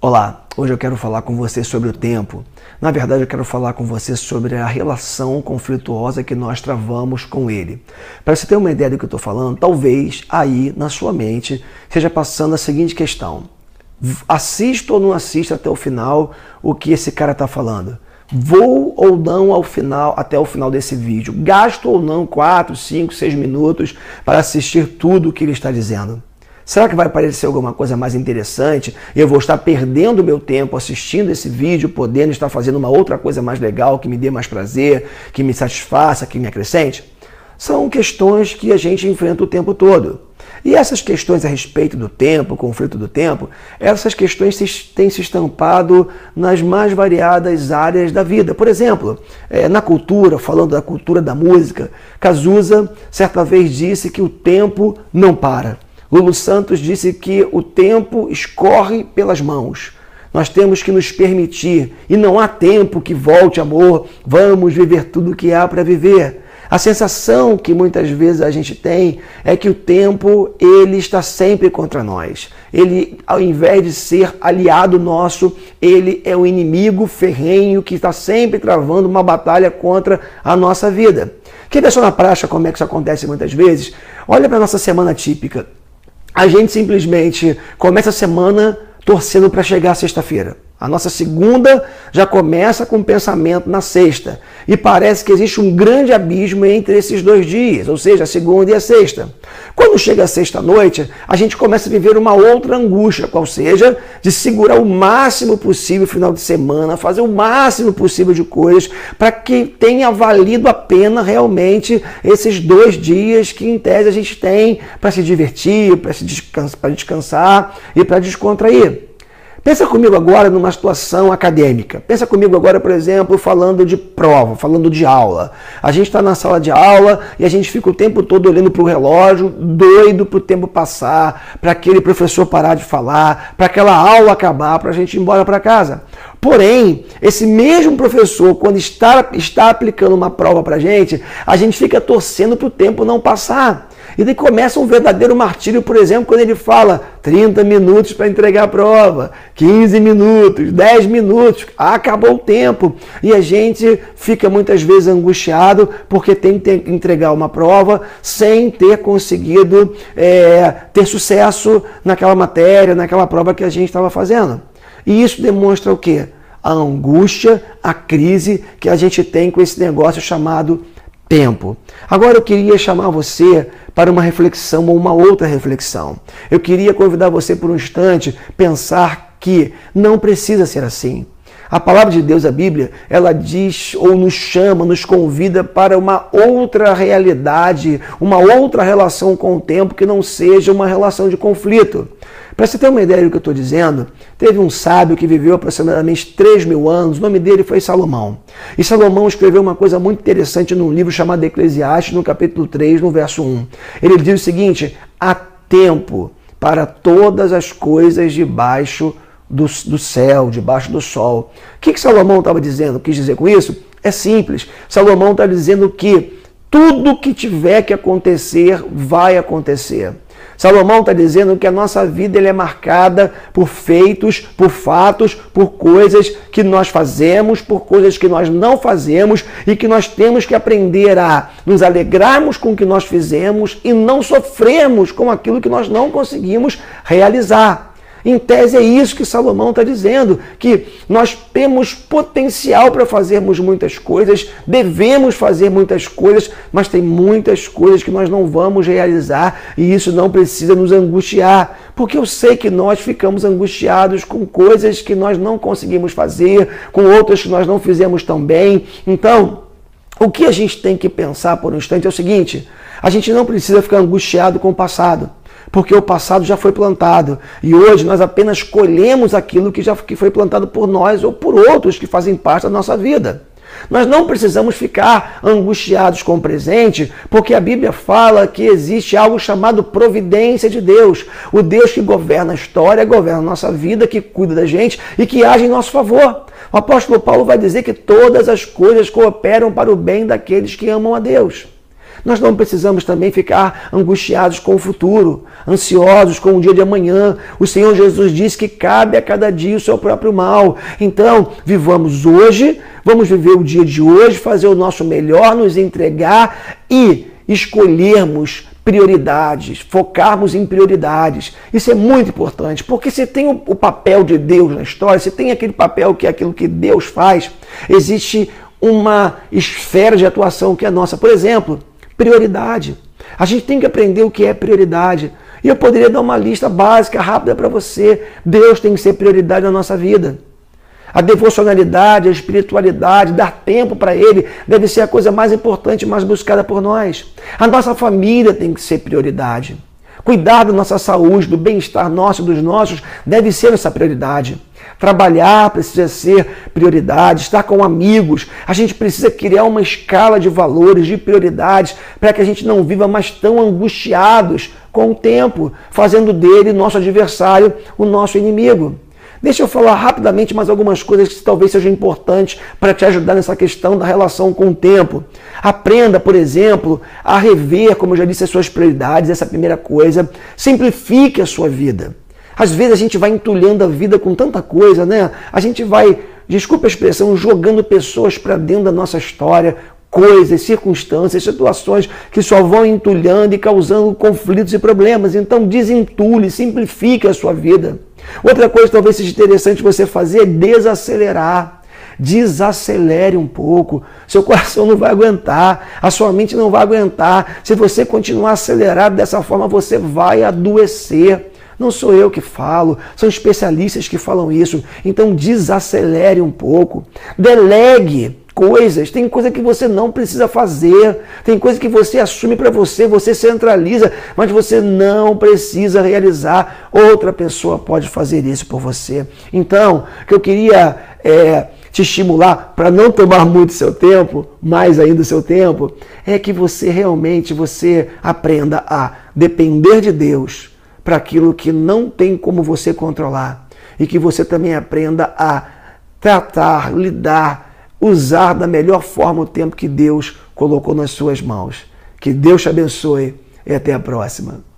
Olá, hoje eu quero falar com você sobre o tempo. Na verdade, eu quero falar com você sobre a relação conflituosa que nós travamos com ele. Para você ter uma ideia do que eu estou falando, talvez aí na sua mente esteja passando a seguinte questão. Assista ou não assista até o final o que esse cara está falando? Vou ou não até o final desse vídeo? Gasto ou não 4, 5, 6 minutos para assistir tudo o que ele está dizendo? Será que vai parecer alguma coisa mais interessante e eu vou estar perdendo meu tempo assistindo esse vídeo, podendo estar fazendo uma outra coisa mais legal, que me dê mais prazer, que me satisfaça, que me acrescente? São questões que a gente enfrenta o tempo todo. E essas questões a respeito do tempo, conflito do tempo, essas questões têm se estampado nas mais variadas áreas da vida. Por exemplo, na cultura, falando da cultura da música, Cazuza certa vez disse que o tempo não para. Lulu Santos disse que o tempo escorre pelas mãos. Nós temos que nos permitir, e não há tempo que volte, amor, vamos viver tudo o que há para viver. A sensação que muitas vezes a gente tem é que o tempo, ele está sempre contra nós. Ele, ao invés de ser aliado nosso, ele é um inimigo ferrenho que está sempre travando uma batalha contra a nossa vida. Quem pensou na prática como é que isso acontece muitas vezes? Olha para a nossa semana típica. A gente simplesmente começa a semana torcendo para chegar à sexta-feira. A nossa segunda já começa com o pensamento na sexta. E parece que existe um grande abismo entre esses dois dias, ou seja, a segunda e a sexta. Quando chega a sexta-noite, a gente começa a viver uma outra angústia, qual seja, de segurar o máximo possível o final de semana, fazer o máximo possível de coisas para que tenha valido a pena realmente esses 2 dias que em tese a gente tem para se divertir, para descansar e para descontrair. Pensa comigo agora numa situação acadêmica. Pensa comigo agora, por exemplo, falando de prova, falando de aula. A gente está na sala de aula e a gente fica o tempo todo olhando para o relógio, doido para o tempo passar, para aquele professor parar de falar, para aquela aula acabar, para a gente ir embora para casa. Porém, esse mesmo professor, quando está aplicando uma prova para a gente fica torcendo para o tempo não passar. E daí começa um verdadeiro martírio, por exemplo, quando ele fala 30 minutos para entregar a prova, 15 minutos, 10 minutos, acabou o tempo. E a gente fica muitas vezes angustiado porque tem que entregar uma prova sem ter conseguido ter sucesso naquela matéria, naquela prova que a gente estava fazendo. E isso demonstra o quê? A angústia, a crise que a gente tem com esse negócio chamado tempo. Agora eu queria chamar você para uma reflexão ou uma outra reflexão. Eu queria convidar você por um instante a pensar que não precisa ser assim. A palavra de Deus, a Bíblia, ela diz ou nos chama, nos convida para uma outra realidade, uma outra relação com o tempo que não seja uma relação de conflito. Para você ter uma ideia do que eu estou dizendo, teve um sábio que viveu aproximadamente 3.000 anos, o nome dele foi Salomão. E Salomão escreveu uma coisa muito interessante num livro chamado Eclesiastes, no capítulo 3, no verso 1. Ele diz o seguinte: há tempo para todas as coisas debaixo do céu, debaixo do sol. O que Salomão estava dizendo? Quis dizer com isso? É simples. Salomão está dizendo que tudo que tiver que acontecer, vai acontecer. Salomão está dizendo que a nossa vida é marcada por feitos, por fatos, por coisas que nós fazemos, por coisas que nós não fazemos e que nós temos que aprender a nos alegrarmos com o que nós fizemos e não sofrermos com aquilo que nós não conseguimos realizar. Em tese é isso que Salomão está dizendo, que nós temos potencial para fazermos muitas coisas, devemos fazer muitas coisas, mas tem muitas coisas que nós não vamos realizar e isso não precisa nos angustiar, porque eu sei que nós ficamos angustiados com coisas que nós não conseguimos fazer, com outras que nós não fizemos tão bem. Então, o que a gente tem que pensar por um instante é o seguinte: a gente não precisa ficar angustiado com o passado, porque o passado já foi plantado e hoje nós apenas colhemos aquilo que foi plantado por nós ou por outros que fazem parte da nossa vida. Nós não precisamos ficar angustiados com o presente, porque a Bíblia fala que existe algo chamado providência de Deus. O Deus que governa a história, governa a nossa vida, que cuida da gente e que age em nosso favor. O apóstolo Paulo vai dizer que todas as coisas cooperam para o bem daqueles que amam a Deus. Nós não precisamos também ficar angustiados com o futuro, ansiosos com o dia de amanhã. O Senhor Jesus disse que cabe a cada dia o seu próprio mal. Então, vivamos hoje, vamos viver o dia de hoje, fazer o nosso melhor, nos entregar e escolhermos prioridades, focarmos em prioridades. Isso é muito importante, porque você tem o papel de Deus na história, você tem aquele papel que é aquilo que Deus faz, existe uma esfera de atuação que é nossa. Por exemplo, prioridade. A gente tem que aprender o que é prioridade. E eu poderia dar uma lista básica, rápida para você. Deus tem que ser prioridade na nossa vida. A devocionalidade, a espiritualidade, dar tempo para Ele deve ser a coisa mais importante, mais buscada por nós. A nossa família tem que ser prioridade. Cuidar da nossa saúde, do bem-estar nosso e dos nossos deve ser essa prioridade. Trabalhar precisa ser prioridade, estar com amigos. A gente precisa criar uma escala de valores, de prioridades, para que a gente não viva mais tão angustiados com o tempo, fazendo dele nosso adversário, o nosso inimigo. Deixa eu falar rapidamente mais algumas coisas que talvez sejam importantes para te ajudar nessa questão da relação com o tempo. Aprenda, por exemplo, a rever, como eu já disse, as suas prioridades, essa é a primeira coisa. Simplifique a sua vida. Às vezes a gente vai entulhando a vida com tanta coisa, né? A gente vai, desculpa a expressão, jogando pessoas para dentro da nossa história, coisas, circunstâncias, situações que só vão entulhando e causando conflitos e problemas. Então desentule, simplifique a sua vida. Outra coisa que talvez seja interessante você fazer é desacelerar. Desacelere um pouco. Seu coração não vai aguentar, a sua mente não vai aguentar. Se você continuar acelerado dessa forma, você vai adoecer. Não sou eu que falo, são especialistas que falam isso. Então desacelere um pouco. Delegue coisas. Tem coisa que você não precisa fazer. Tem coisa que você assume para você, você centraliza, mas você não precisa realizar. Outra pessoa pode fazer isso por você. Então, o que eu queria te estimular para não tomar muito seu tempo, mais ainda o seu tempo, é que você realmente aprenda a depender de Deus para aquilo que não tem como você controlar. E que você também aprenda a tratar, lidar, usar da melhor forma o tempo que Deus colocou nas suas mãos. Que Deus te abençoe e até a próxima.